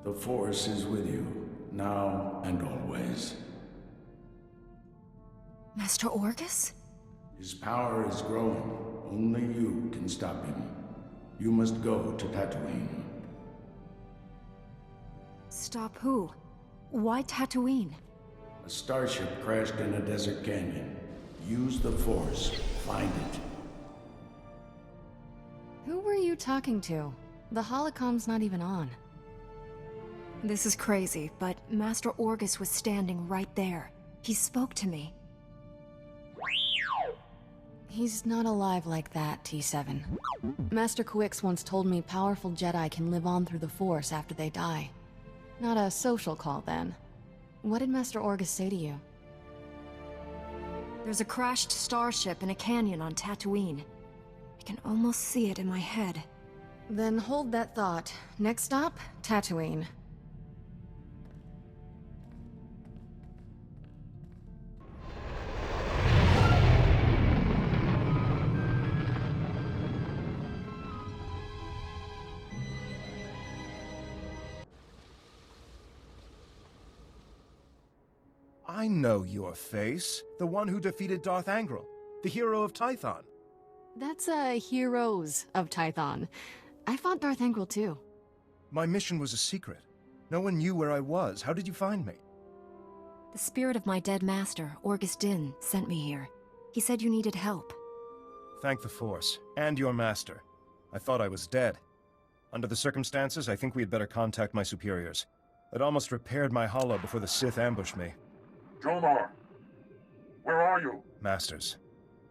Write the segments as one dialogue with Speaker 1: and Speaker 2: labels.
Speaker 1: The Force is with you, now and always.
Speaker 2: Master Orgus?
Speaker 1: His power is growing. Only you can stop him. You must go to Tatooine.
Speaker 2: Stop who? Why Tatooine?
Speaker 1: A starship crashed in a desert canyon. Use the Force. Find it.
Speaker 3: Who were you talking to? The holocom's not even on.
Speaker 2: This is crazy, but Master Orgus was standing right there. He spoke to me.
Speaker 3: He's not alive like that, T7. Master Quix once told me powerful Jedi can live on through the Force after they die. Not a social call, then. What did Master Orgus say to you?
Speaker 2: There's a crashed starship in a canyon on Tatooine. I can almost see it in my head.
Speaker 3: Then hold that thought. Next stop, Tatooine.
Speaker 4: I know your face. The one who defeated Darth Angral, the hero of Tython.
Speaker 3: That's Heroes of Tython. I fought Darth Angral too.
Speaker 4: My mission was a secret. No one knew where I was. How did you find me?
Speaker 2: The spirit of my dead master, Orgus Din, sent me here. He said you needed help.
Speaker 4: Thank the Force, and your master. I thought I was dead. Under the circumstances, I think we had better contact my superiors. I'd almost repaired my holo before the Sith ambushed me.
Speaker 5: Jomar! Where are you?
Speaker 4: Masters,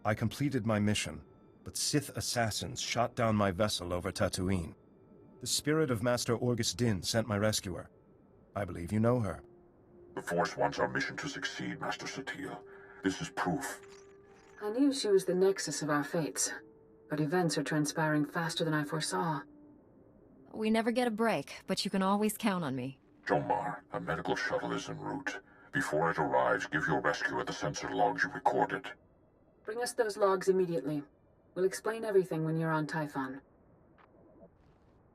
Speaker 4: I completed my mission, but Sith assassins shot down my vessel over Tatooine. The spirit of Master Orgus Din sent my rescuer. I believe you know her.
Speaker 5: The Force wants our mission to succeed, Master SWTOR. This is proof.
Speaker 6: I knew she was the nexus of our fates, but events are transpiring faster than I foresaw.
Speaker 2: We never get a break, but you can always count on me.
Speaker 5: Jomar, a medical shuttle is en route. Before it arrives, give your rescuer the sensor logs you recorded.
Speaker 6: Bring us those logs immediately. We'll explain everything when you're on Typhon.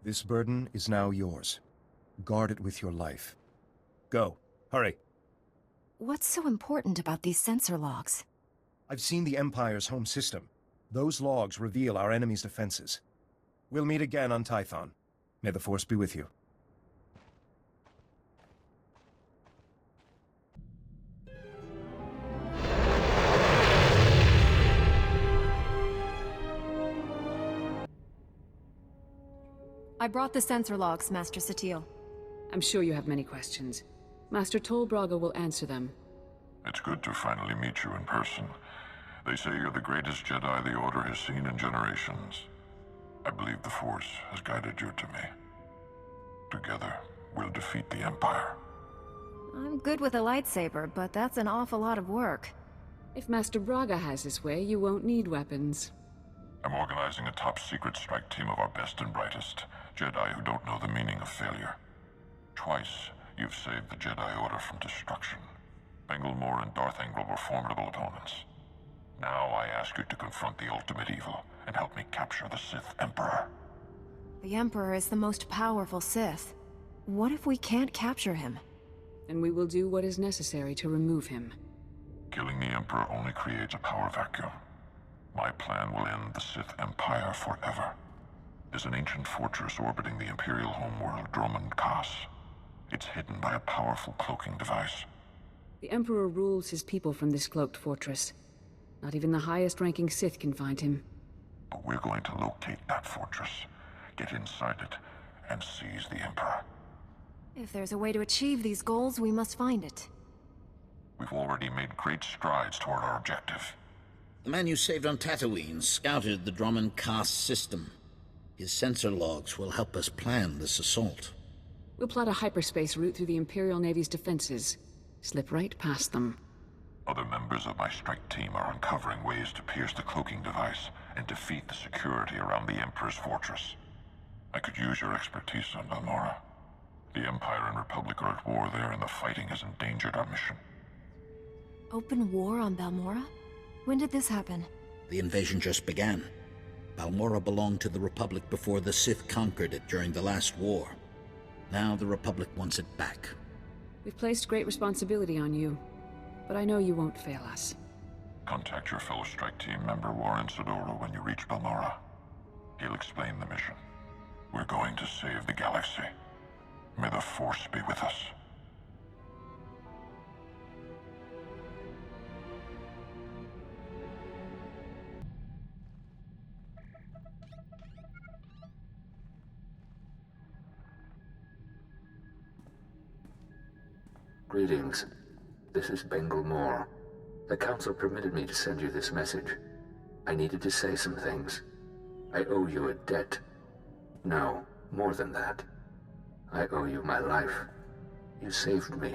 Speaker 4: This burden is now yours. Guard it with your life. Go. Hurry.
Speaker 2: What's so important about these sensor logs?
Speaker 4: I've seen the Empire's home system. Those logs reveal our enemy's defenses. We'll meet again on Tython. May the Force be with you.
Speaker 2: I brought the sensor logs, Master SWTOR.
Speaker 6: I'm sure you have many questions. Master Tol Braga will answer them.
Speaker 5: It's good to finally meet you in person. They say you're the greatest Jedi the Order has seen in generations. I believe the Force has guided you to me. Together, we'll defeat the Empire.
Speaker 2: I'm good with a lightsaber, but that's an awful lot of work.
Speaker 6: If Master Braga has his way, you won't need weapons.
Speaker 5: I'm organizing a top-secret strike team of our best and brightest. Jedi who don't know the meaning of failure. Twice, you've saved the Jedi Order from destruction. Balmorra and Darth Angral were formidable opponents. Now I ask you to confront the ultimate evil and help me capture the Sith Emperor.
Speaker 2: The Emperor is the most powerful Sith. What if we can't capture him?
Speaker 6: And we will do what is necessary to remove him.
Speaker 5: Killing the Emperor only creates a power vacuum. My plan will end the Sith Empire forever. There's an ancient fortress orbiting the Imperial homeworld, Dromund Kaas. It's hidden by a powerful cloaking device.
Speaker 6: The Emperor rules his people from this cloaked fortress. Not even the highest-ranking Sith can find him.
Speaker 5: But we're going to locate that fortress, get inside it, and seize the Emperor.
Speaker 2: If there's a way to achieve these goals, we must find it.
Speaker 5: We've already made great strides toward our objective.
Speaker 7: The man you saved on Tatooine scouted the Dromund Kaas system. His sensor logs will help us plan this assault.
Speaker 6: We'll plot a hyperspace route through the Imperial Navy's defenses. Slip right past them.
Speaker 5: Other members of my strike team are uncovering ways to pierce the cloaking device and defeat the security around the Emperor's fortress. I could use your expertise on Balmorra. The Empire and Republic are at war there, and the fighting has endangered our mission.
Speaker 2: Open war on Balmorra? When did this happen?
Speaker 7: The invasion just began. Balmorra belonged to the Republic before the Sith conquered it during the last war. Now the Republic wants it back.
Speaker 6: We've placed great responsibility on you, but I know you won't fail us.
Speaker 5: Contact your fellow strike team member Warren SWTOR when you reach Balmorra. He'll explain the mission. We're going to save the galaxy. May the Force be with us.
Speaker 8: Greetings. This is Balmorra. The Council permitted me to send you this message. I needed to say some things. I owe you a debt. No, more than that. I owe you my life. You saved me.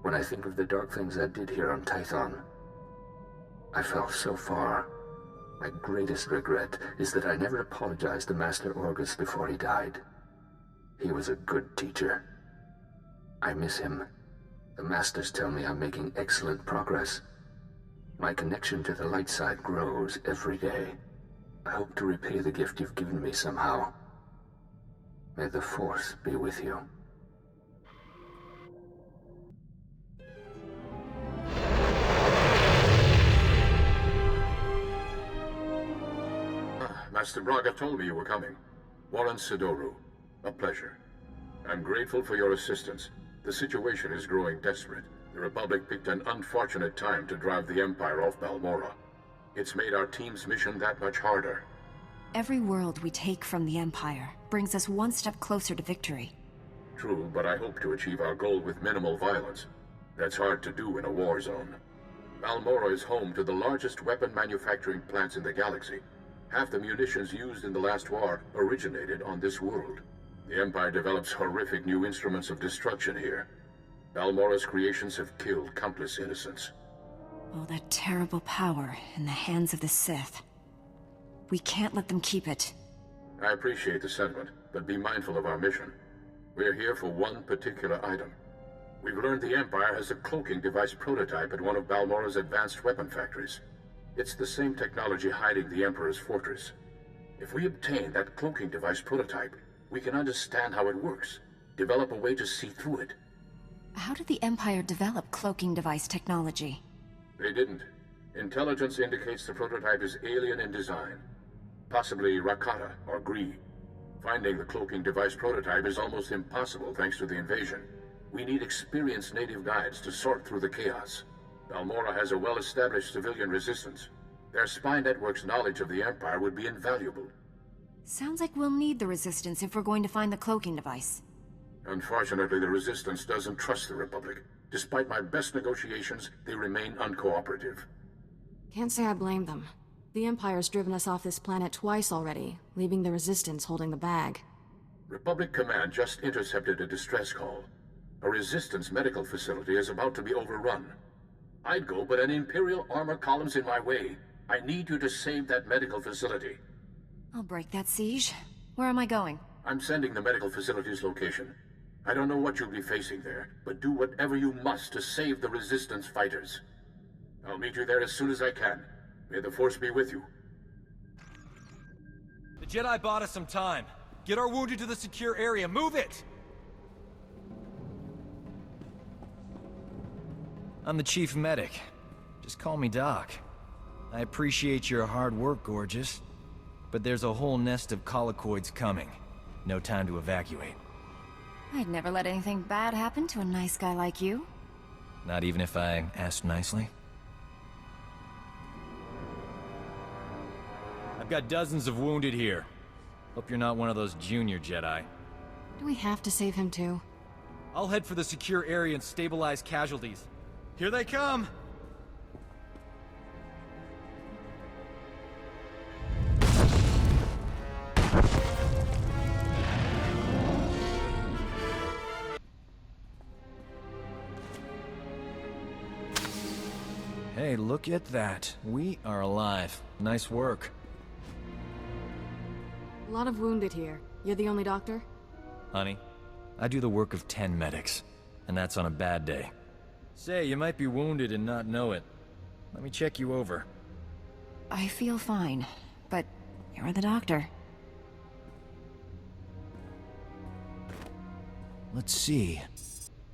Speaker 8: When I think of the dark things I did here on Tython, I fell so far. My greatest regret is that I never apologized to Master Orgus before he died. He was a good teacher. I miss him. The Masters tell me I'm making excellent progress. My connection to the light side grows every day. I hope to repay the gift you've given me somehow. May the Force be with you.
Speaker 9: Master Braga told me you were coming. Warren SWTOR. A pleasure. I'm grateful for your assistance. The situation is growing desperate. The Republic picked an unfortunate time to drive the Empire off Balmorra. It's made our team's mission that much harder.
Speaker 2: Every world we take from the Empire brings us one step closer to victory.
Speaker 9: True, but I hope to achieve our goal with minimal violence. That's hard to do in a war zone. Balmorra is home to the largest weapon manufacturing plants in the galaxy. Half the munitions used in the last war originated on this world. The Empire develops horrific new instruments of destruction here. Balmorra's creations have killed countless innocents.
Speaker 2: All that terrible power in the hands of the Sith. We can't let them keep it.
Speaker 9: I appreciate the sentiment, but be mindful of our mission. We're here for one particular item. We've learned the Empire has a cloaking device prototype at one of Balmorra's advanced weapon factories. It's the same technology hiding the Emperor's fortress. If we obtain that cloaking device prototype, we can understand how it works, develop a way to see through it.
Speaker 2: How did the Empire develop cloaking device technology?
Speaker 9: They didn't. Intelligence indicates the prototype is alien in design. Possibly Rakata or Gree. Finding the cloaking device prototype is almost impossible thanks to the invasion. We need experienced native guides to sort through the chaos. Balmorra has a well-established civilian resistance. Their spy network's knowledge of the Empire would be invaluable.
Speaker 2: Sounds like we'll need the Resistance if we're going to find the cloaking device.
Speaker 9: Unfortunately, the Resistance doesn't trust the Republic. Despite my best negotiations, they remain uncooperative.
Speaker 3: Can't say I blame them. The Empire's driven us off this planet twice already, leaving the Resistance holding the bag.
Speaker 9: Republic Command just intercepted a distress call. A Resistance medical facility is about to be overrun. I'd go, but an Imperial armor column's in my way. I need you to save that medical facility.
Speaker 2: I'll break that siege. Where am I going?
Speaker 9: I'm sending the medical facility's location. I don't know what you'll be facing there, but do whatever you must to save the Resistance fighters. I'll meet you there as soon as I can. May the Force be with you.
Speaker 10: The Jedi bought us some time. Get our wounded to the secure area. Move it! I'm the chief medic. Just call me Doc. I appreciate your hard work, Gorgeous. But there's a whole nest of colicoids coming. No time to evacuate.
Speaker 2: I'd never let anything bad happen to a nice guy like you.
Speaker 10: Not even if I asked nicely? I've got dozens of wounded here. Hope you're not one of those junior Jedi.
Speaker 3: Do we have to save him too?
Speaker 10: I'll head for the secure area and stabilize casualties. Here they come! Hey, look at that. We are alive. Nice work.
Speaker 3: A lot of wounded here. You're the only doctor?
Speaker 10: Honey, I do the work of 10 medics, and that's on a bad day. Say, you might be wounded and not know it. Let me check you over.
Speaker 2: I feel fine, but you're the doctor.
Speaker 10: Let's see.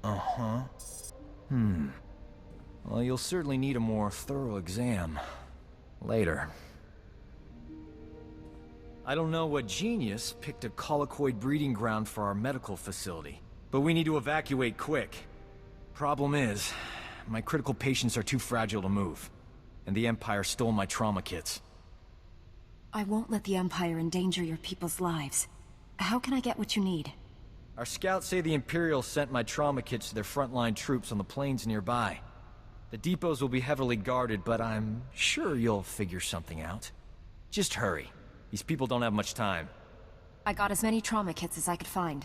Speaker 10: Uh-huh. Well, you'll certainly need a more thorough exam. Later. I don't know what genius picked a colicoid breeding ground for our medical facility, but we need to evacuate quick. Problem is, my critical patients are too fragile to move, and the Empire stole my trauma kits.
Speaker 2: I won't let the Empire endanger your people's lives. How can I get what you need?
Speaker 10: Our scouts say the Imperials sent my trauma kits to their frontline troops on the plains nearby. The depots will be heavily guarded, but I'm sure you'll figure something out. Just hurry. These people don't have much time.
Speaker 2: I got as many trauma kits as I could find.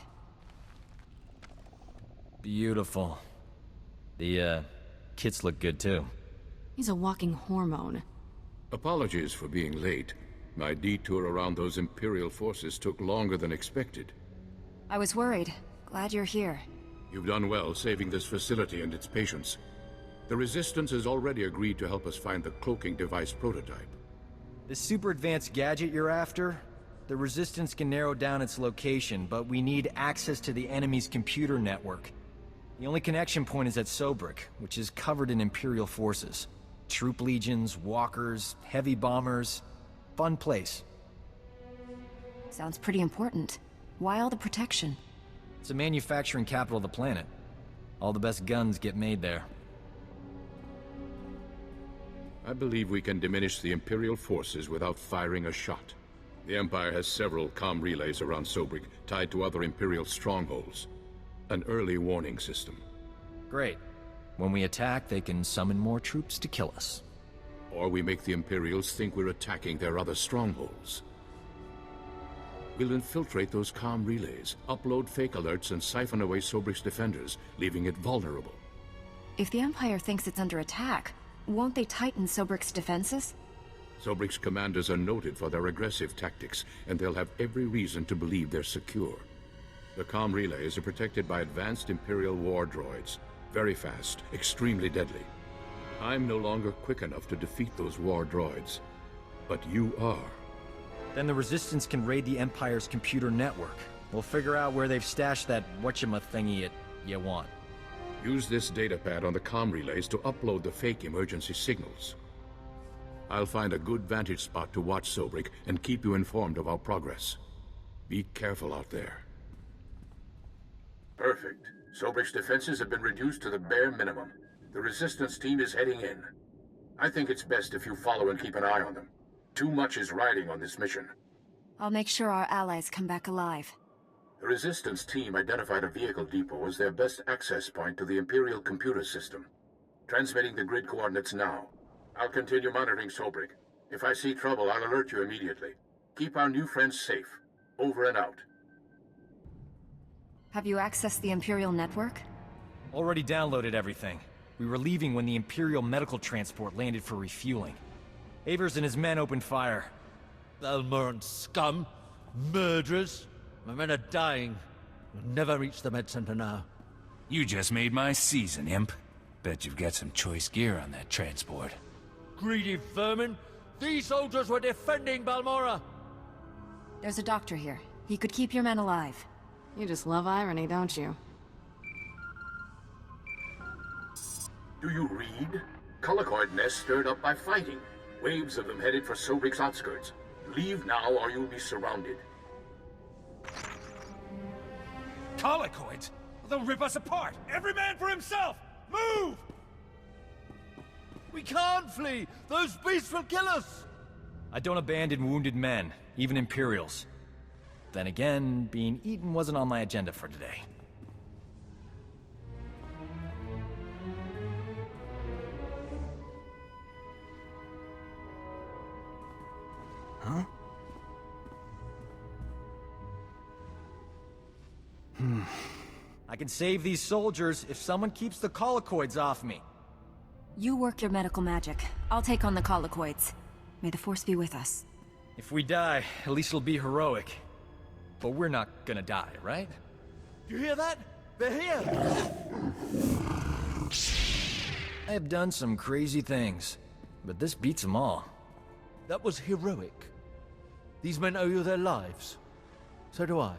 Speaker 10: Beautiful. The, kits look good too.
Speaker 3: He's a walking hormone.
Speaker 9: Apologies for being late. My detour around those Imperial forces took longer than expected.
Speaker 2: I was worried. Glad you're here.
Speaker 9: You've done well saving this facility and its patients. The Resistance has already agreed to help us find the cloaking device prototype.
Speaker 10: The super advanced gadget you're after? The Resistance can narrow down its location, but we need access to the enemy's computer network. The only connection point is at Sobrik, which is covered in Imperial forces. Troop legions, walkers, heavy bombers. Fun place.
Speaker 2: Sounds pretty important. Why all the protection?
Speaker 10: It's the manufacturing capital of the planet. All the best guns get made there.
Speaker 9: I believe we can diminish the Imperial forces without firing a shot. The Empire has several comm relays around Sobrik, tied to other Imperial strongholds. An early warning system.
Speaker 10: Great. When we attack, they can summon more troops to kill us.
Speaker 9: Or we make the Imperials think we're attacking their other strongholds. We'll infiltrate those comm relays, upload fake alerts, and siphon away Sobrik's defenders, leaving it vulnerable.
Speaker 2: If the Empire thinks it's under attack, won't they tighten Sobrik's defenses?
Speaker 9: Sobrik's commanders are noted for their aggressive tactics, and they'll have every reason to believe they're secure. The comm relays are protected by advanced Imperial war droids. Very fast, extremely deadly. I'm no longer quick enough to defeat those war droids. But you are.
Speaker 10: Then the Resistance can raid the Empire's computer network. We'll figure out where they've stashed that whatchamacallit you want.
Speaker 9: Use this datapad on the comm relays to upload the fake emergency signals. I'll find a good vantage spot to watch Sobrik and keep you informed of our progress. Be careful out there. Perfect. Sobrik's defenses have been reduced to the bare minimum. The Resistance team is heading in. I think it's best if you follow and keep an eye on them. Too much is riding on this mission.
Speaker 2: I'll make sure our allies come back alive.
Speaker 9: The Resistance team identified a vehicle depot as their best access point to the Imperial computer system. Transmitting the grid coordinates now. I'll continue monitoring Sobrik. If I see trouble, I'll alert you immediately. Keep our new friends safe. Over and out.
Speaker 2: Have you accessed the Imperial network?
Speaker 10: Already downloaded everything. We were leaving when the Imperial medical transport landed for refueling. Avers and his men opened fire.
Speaker 11: Balmorran scum! Murderers! My men are dying. We'll never reach the med center now.
Speaker 12: You just made my season, imp. Bet you've got some choice gear on that transport.
Speaker 11: Greedy vermin! These soldiers were defending Balmorra!
Speaker 2: There's a doctor here. He could keep your men alive.
Speaker 3: You just love irony, don't you?
Speaker 9: Do you read? Colicoid nests stirred up by fighting. Waves of them headed for Sobrik's outskirts. Leave now or you'll be surrounded.
Speaker 12: Colicoids? They'll rip us apart! Every man for himself! Move!
Speaker 11: We can't flee! Those beasts will kill us!
Speaker 10: I don't abandon wounded men, even Imperials. Then again, being eaten wasn't on my agenda for today.
Speaker 4: Huh?
Speaker 10: I can save these soldiers if someone keeps the colicoids off me.
Speaker 2: You work your medical magic. I'll take on the colicoids. May the Force be with us.
Speaker 10: If we die, at least it'll be heroic. But we're not gonna die, right?
Speaker 11: You hear that? They're here!
Speaker 10: I have done some crazy things, but this beats them all.
Speaker 11: That was heroic. These men owe you their lives. So do I.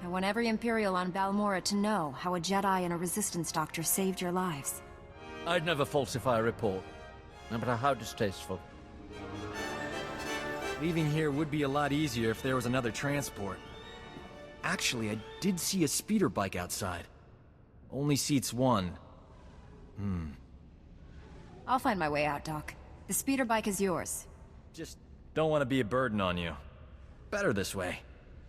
Speaker 2: I want every Imperial on Balmorra to know how a Jedi and a Resistance doctor saved your lives.
Speaker 11: I'd never falsify a report, no matter how distasteful.
Speaker 10: Leaving here would be a lot easier if there was another transport. Actually, I did see a speeder bike outside. Only seats one.
Speaker 2: I'll find my way out, Doc. The speeder bike is yours.
Speaker 10: Just don't want to be a burden on you. Better this way.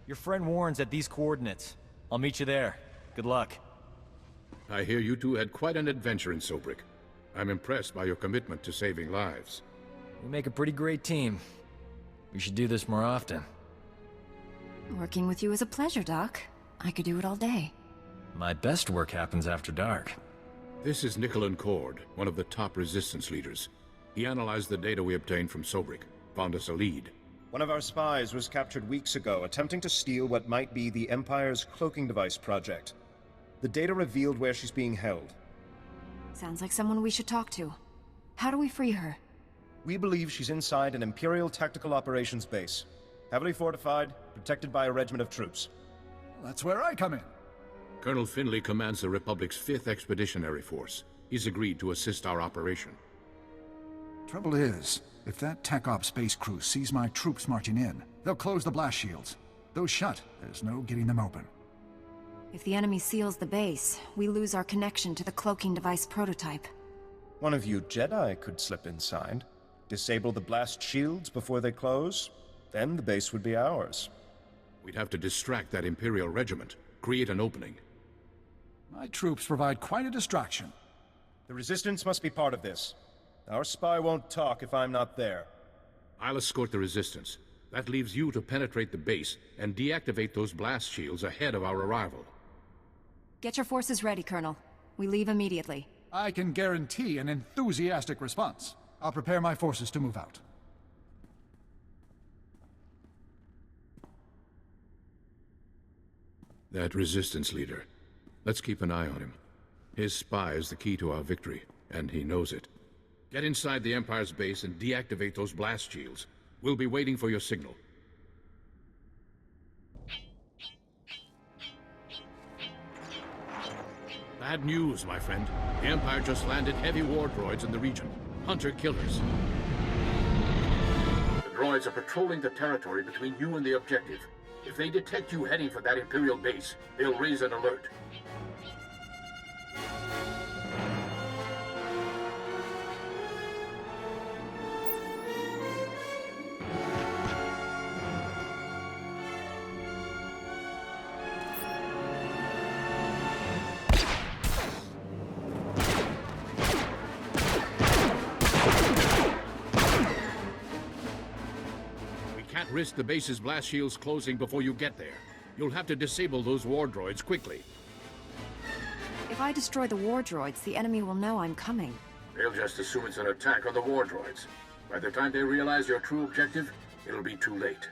Speaker 10: Your friend Warren's at these coordinates. I'll meet you there. Good luck.
Speaker 9: I hear you two had quite an adventure in Sobrik. I'm impressed by your commitment to saving lives.
Speaker 10: We make a pretty great team. We should do this more often.
Speaker 2: Working with you is a pleasure, Doc. I could do it all day.
Speaker 10: My best work happens after dark.
Speaker 9: This is Nicholan Cord, one of the top Resistance leaders. He analyzed the data we obtained from Sobrik, found us a lead.
Speaker 4: One of our spies was captured weeks ago, attempting to steal what might be the Empire's cloaking device project. The data revealed where she's being held.
Speaker 2: Sounds like someone we should talk to. How do we free her?
Speaker 4: We believe she's inside an Imperial Tactical Operations base. Heavily fortified, protected by a regiment of troops.
Speaker 12: That's where I come in.
Speaker 9: Colonel Finley commands the Republic's 5th Expeditionary Force. He's agreed to assist our operation.
Speaker 12: Trouble is, if that Tech Op space crew sees my troops marching in, they'll close the blast shields. Those shut, there's no getting them open.
Speaker 2: If the enemy seals the base, we lose our connection to the cloaking device prototype.
Speaker 4: One of you Jedi could slip inside, disable the blast shields before they close, then the base would be ours.
Speaker 9: We'd have to distract that Imperial regiment, create an opening.
Speaker 12: My troops provide quite a distraction.
Speaker 4: The Resistance must be part of this. Our spy won't talk if I'm not there.
Speaker 9: I'll escort the Resistance. That leaves you to penetrate the base and deactivate those blast shields ahead of our arrival.
Speaker 2: Get your forces ready, Colonel. We leave immediately.
Speaker 12: I can guarantee an enthusiastic response. I'll prepare my forces to move out.
Speaker 9: That Resistance leader. Let's keep an eye on him. His spy is the key to our victory, and he knows it. Get inside the Empire's base and deactivate those blast shields. We'll be waiting for your signal. Bad news, my friend. The Empire just landed heavy war droids in the region. Hunter-killers. The droids are patrolling the territory between you and the objective. If they detect you heading for that Imperial base, they'll raise an alert. Risk the base's blast shields closing before you get there. You'll have to disable those war droids quickly.
Speaker 2: If I destroy the war droids, the enemy will know I'm coming.
Speaker 9: They'll just assume it's an attack on the war droids. By the time they realize your true objective, it'll be too late.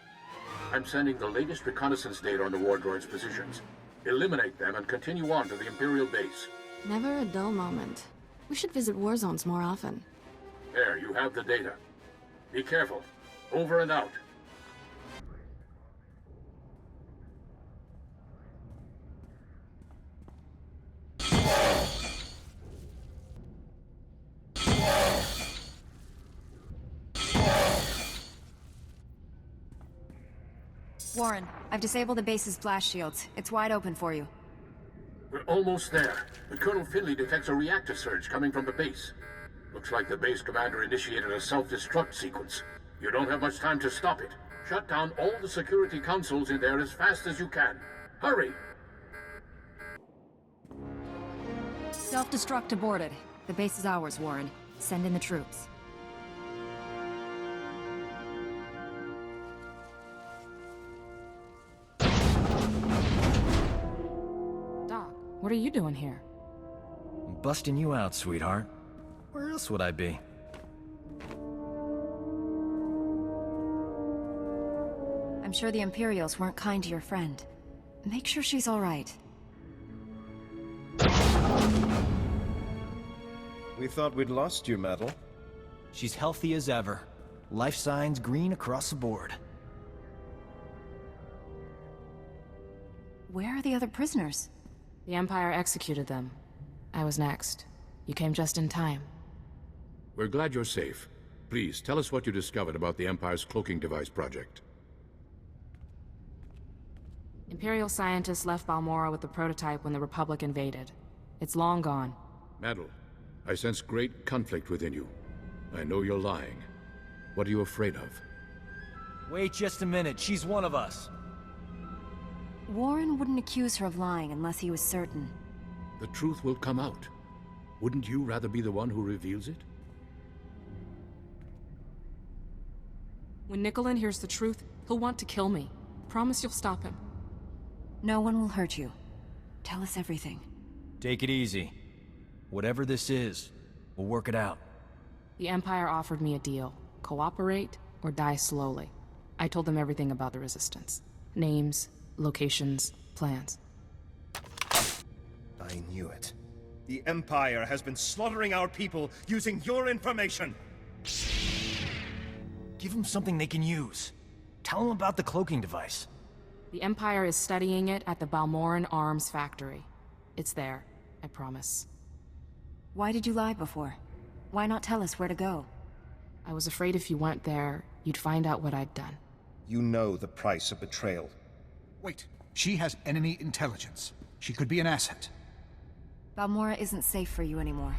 Speaker 9: I'm sending the latest reconnaissance data on the war droids' positions. Eliminate them and continue on to the Imperial base.
Speaker 3: Never a dull moment. We should visit war zones more often.
Speaker 9: There, you have the data. Be careful. Over and out.
Speaker 2: Warren, I've disabled the base's blast shields. It's wide open for you.
Speaker 9: We're almost there, but Colonel Finley detects a reactor surge coming from the base. Looks like the base commander initiated a self-destruct sequence. You don't have much time to stop it. Shut down all the security consoles in there as fast as you can. Hurry!
Speaker 2: Self-destruct aborted. The base is ours, Warren. Send in the troops.
Speaker 6: What are you doing here?
Speaker 10: I'm busting you out, sweetheart. Where else would I be?
Speaker 2: I'm sure the Imperials weren't kind to your friend. Make sure she's all right.
Speaker 4: We thought we'd lost you, Metal.
Speaker 10: She's healthy as ever. Life signs green across the board.
Speaker 2: Where are the other prisoners?
Speaker 6: The Empire executed them. I was next. You came just in time.
Speaker 9: We're glad you're safe. Please, tell us what you discovered about the Empire's cloaking device project.
Speaker 6: Imperial scientists left Balmorra with the prototype when the Republic invaded. It's long gone.
Speaker 9: Madel, I sense great conflict within you. I know you're lying. What are you afraid of?
Speaker 10: Wait just a minute, she's one of us.
Speaker 2: Warren wouldn't accuse her of lying unless he was certain.
Speaker 9: The truth will come out. Wouldn't you rather be the one who reveals it?
Speaker 6: When Nicolin hears the truth, he'll want to kill me. Promise you'll stop him.
Speaker 2: No one will hurt you. Tell us everything.
Speaker 10: Take it easy. Whatever this is, we'll work it out.
Speaker 6: The Empire offered me a deal. Cooperate or die slowly. I told them everything about the Resistance. Names, locations, plans.
Speaker 4: I knew it. The Empire has been slaughtering our people using your information!
Speaker 10: Give them something they can use. Tell them about the cloaking device.
Speaker 6: The Empire is studying it at the Balmorran Arms Factory. It's there, I promise.
Speaker 2: Why did you lie before? Why not tell us where to go?
Speaker 6: I was afraid if you went there, you'd find out what I'd done.
Speaker 4: You know the price of betrayal.
Speaker 12: Wait. She has enemy intelligence. She could be an asset.
Speaker 2: Balmorra isn't safe for you anymore.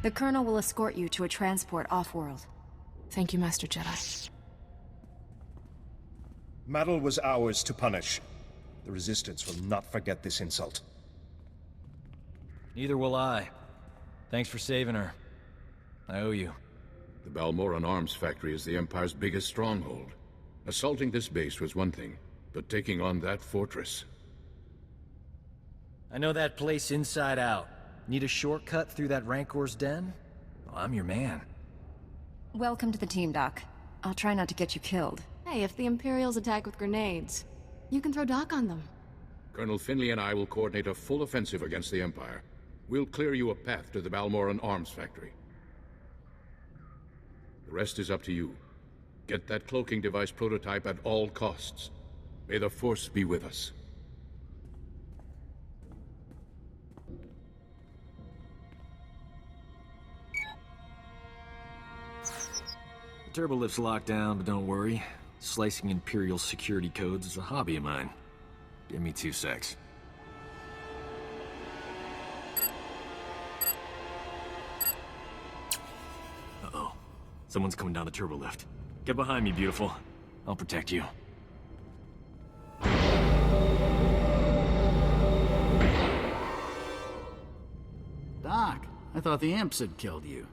Speaker 2: The Colonel will escort you to a transport off-world.
Speaker 6: Thank you, Master Jedi.
Speaker 4: Madel was ours to punish. The Resistance will not forget this insult.
Speaker 10: Neither will I. Thanks for saving her. I owe you.
Speaker 9: The Balmorran Arms Factory is the Empire's biggest stronghold. Assaulting this base was one thing, but taking on that fortress...
Speaker 10: I know that place inside out. Need a shortcut through that Rancor's den? Well, I'm your man.
Speaker 2: Welcome to the team, Doc. I'll try not to get you killed.
Speaker 3: Hey, if the Imperials attack with grenades, you can throw Doc on them.
Speaker 9: Colonel Finley and I will coordinate a full offensive against the Empire. We'll clear you a path to the Balmorran Arms Factory. The rest is up to you. Get that cloaking device prototype at all costs. May the Force be with us.
Speaker 10: The turbolift's locked down, but don't worry. Slicing Imperial security codes is a hobby of mine. Give me 2 secs. Uh-oh. Someone's coming down the turbolift. Get behind me, beautiful. I'll protect you.
Speaker 13: Doc, I thought the imps had killed you.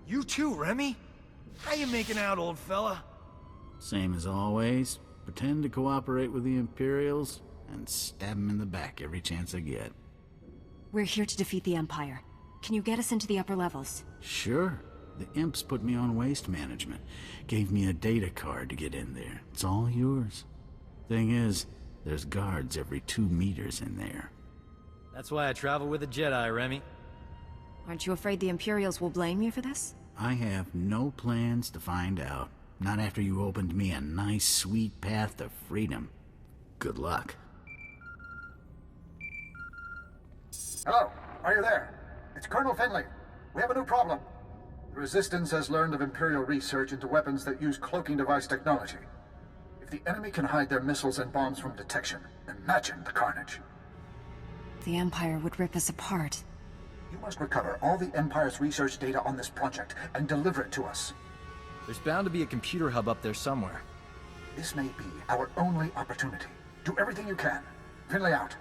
Speaker 10: You too, Remy? How you making out, old fella?
Speaker 13: Same as always. Pretend to cooperate with the Imperials, and stab them in the back every chance I get.
Speaker 2: We're here to defeat the Empire. Can you get us into the upper levels?
Speaker 13: Sure. The imps put me on waste management. Gave me a data card to get in there. It's all yours. Thing is, there's guards every 2 meters in there.
Speaker 10: That's why I travel with a Jedi, Remy.
Speaker 2: Aren't you afraid the Imperials will blame you for this?
Speaker 13: I have no plans to find out. Not after you opened me a nice, sweet path to freedom. Good luck.
Speaker 12: Hello, are you there? It's Colonel Finley. We have a new problem. The Resistance has learned of Imperial research into weapons that use cloaking device technology. If the enemy can hide their missiles and bombs from detection, imagine the carnage.
Speaker 2: The Empire would rip us apart.
Speaker 12: You must recover all the Empire's research data on this project and deliver it to us.
Speaker 10: There's bound to be a computer hub up there somewhere.
Speaker 12: This may be our only opportunity. Do everything you can. Finley out.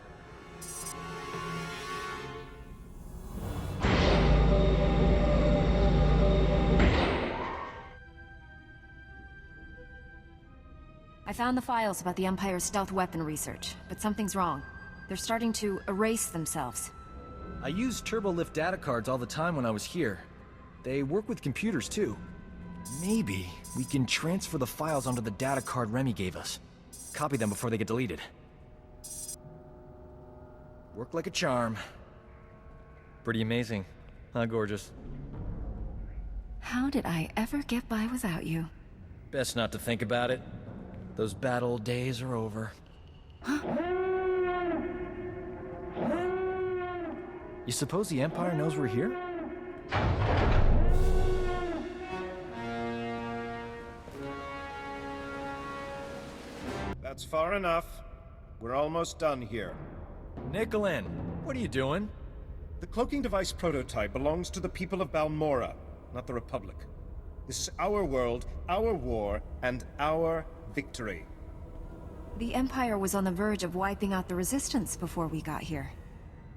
Speaker 2: I found the files about the Empire's stealth weapon research, but something's wrong. They're starting to erase themselves.
Speaker 10: I use turbolift data cards all the time when I was here. They work with computers too. Maybe we can transfer the files onto the data card Remy gave us. Copy them before they get deleted. Work like a charm. Pretty amazing, huh, gorgeous?
Speaker 2: How did I ever get by without you?
Speaker 10: Best not to think about it. Those bad old days are over.
Speaker 2: Huh?
Speaker 10: You suppose the Empire knows we're here?
Speaker 4: That's far enough. We're almost done here.
Speaker 10: Nicolin, what are you doing?
Speaker 4: The cloaking device prototype belongs to the people of Balmorra, not the Republic. This is our world, our war, and our victory.
Speaker 2: The Empire was on the verge of wiping out the Resistance before we got here.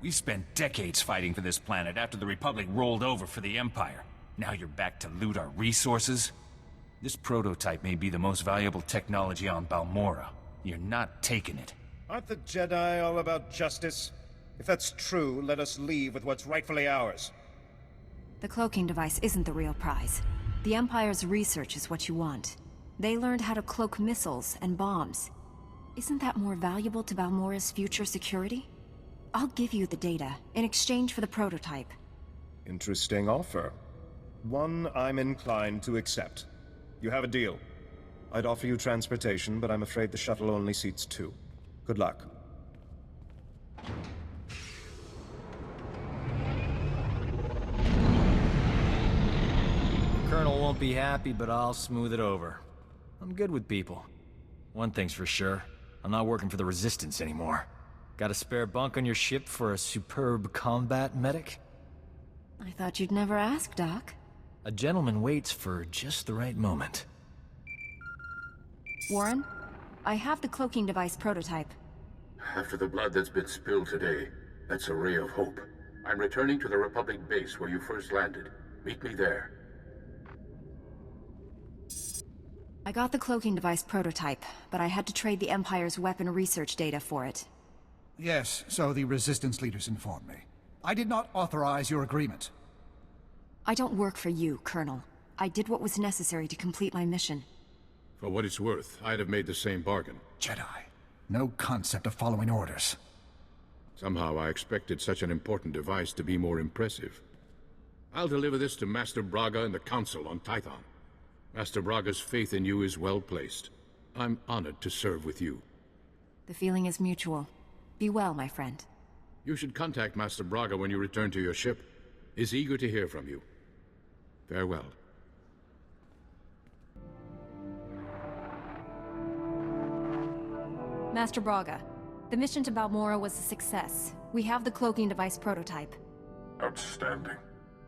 Speaker 14: We spent decades fighting for this planet after the Republic rolled over for the Empire. Now you're back to loot our resources? This prototype may be the most valuable technology on Balmorra. You're not taking it.
Speaker 4: Aren't the Jedi all about justice? If that's true, let us leave with what's rightfully ours.
Speaker 2: The cloaking device isn't the real prize. The Empire's research is what you want. They learned how to cloak missiles and bombs. Isn't that more valuable to Balmorra's future security? I'll give you the data, in exchange for the prototype.
Speaker 4: Interesting offer. One I'm inclined to accept. You have a deal. I'd offer you transportation, but I'm afraid the shuttle only seats 2. Good luck.
Speaker 10: Colonel won't be happy, but I'll smooth it over. I'm good with people. One thing's for sure, I'm not working for the Resistance anymore. Got a spare bunk on your ship for a superb combat medic?
Speaker 2: I thought you'd never ask, Doc.
Speaker 10: A gentleman waits for just the right moment.
Speaker 2: Warren, I have the cloaking device prototype.
Speaker 9: After the blood that's been spilled today, that's a ray of hope. I'm returning to the Republic base where you first landed. Meet me there.
Speaker 2: I got the cloaking device prototype, but I had to trade the Empire's weapon research data for it.
Speaker 12: Yes, so the Resistance leaders informed me. I did not authorize your agreement.
Speaker 2: I don't work for you, Colonel. I did what was necessary to complete my mission.
Speaker 9: For what it's worth, I'd have made the same bargain.
Speaker 12: Jedi. No concept of following orders.
Speaker 9: Somehow I expected such an important device to be more impressive. I'll deliver this to Master Braga and the Council on Tython. Master Braga's faith in you is well placed. I'm honored to serve with you.
Speaker 2: The feeling is mutual. Be well, my friend.
Speaker 9: You should contact Master Braga when you return to your ship. He's eager to hear from you. Farewell.
Speaker 2: Master Braga, the mission to Balmorra was a success. We have the cloaking device prototype.
Speaker 5: Outstanding.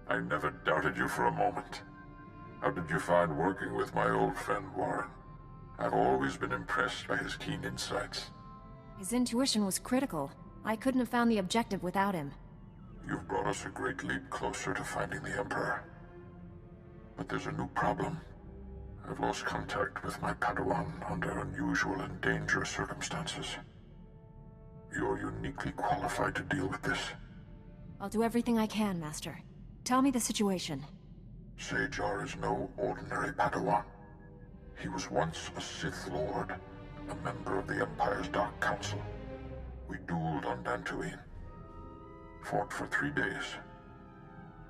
Speaker 5: I never doubted you for a moment. How did you find working with my old friend Warren? I've always been impressed by his keen insights.
Speaker 2: His intuition was critical. I couldn't have found the objective without him.
Speaker 5: You've brought us a great leap closer to finding the Emperor. But there's a new problem. I've lost contact with my Padawan under unusual and dangerous circumstances. You're uniquely qualified to deal with this.
Speaker 2: I'll do everything I can, Master. Tell me the situation.
Speaker 5: SWTOR is no ordinary Padawan. He was once a Sith Lord, a member of the Empire's Dark Council. We dueled on Dantooine. Fought for 3 days.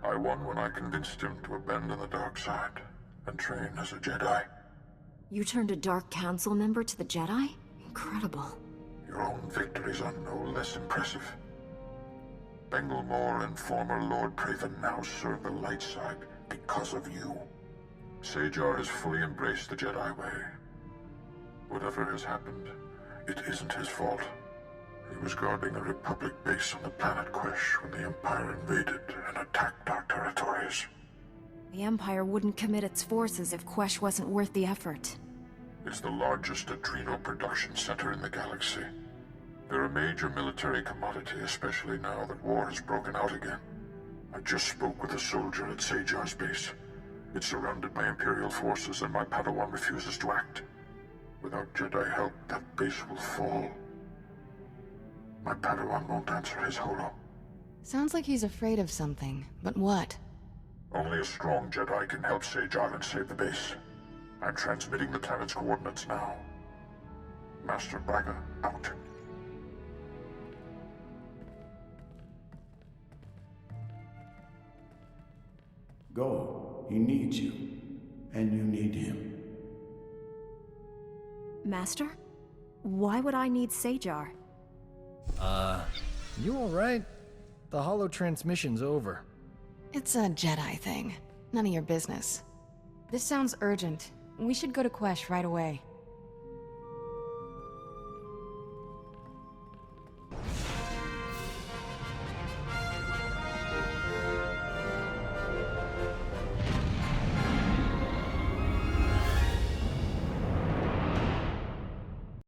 Speaker 5: I won when I convinced him to abandon the dark side and train as a Jedi.
Speaker 2: You turned a Dark Council member to the Jedi? Incredible.
Speaker 5: Your own victories are no less impressive. Balmorra and former Lord Praven now serve the light side because of you. SWTOR has fully embraced the Jedi way. Whatever has happened, it isn't his fault. He was guarding a Republic base on the planet Quesh when the Empire invaded and attacked our territories.
Speaker 2: The Empire wouldn't commit its forces if Quesh wasn't worth the effort.
Speaker 5: It's the largest adrenal production center in the galaxy. They're a major military commodity, especially now that war has broken out again. I just spoke with a soldier at SWTOR's base. It's surrounded by Imperial forces and my Padawan refuses to act. Without Jedi help, that base will fall. My Padawan won't answer his holo.
Speaker 3: Sounds like he's afraid of something, but what?
Speaker 5: Only a strong Jedi can help SWTOR and save the base. I'm transmitting the planet's coordinates now. Master Braga, out.
Speaker 1: Go. He needs you. And you need him.
Speaker 2: Master? Why would I need SWTOR?
Speaker 10: You alright? The holo transmission's over.
Speaker 3: It's a Jedi thing. None of your business. This sounds urgent. We should go to Quesh right away.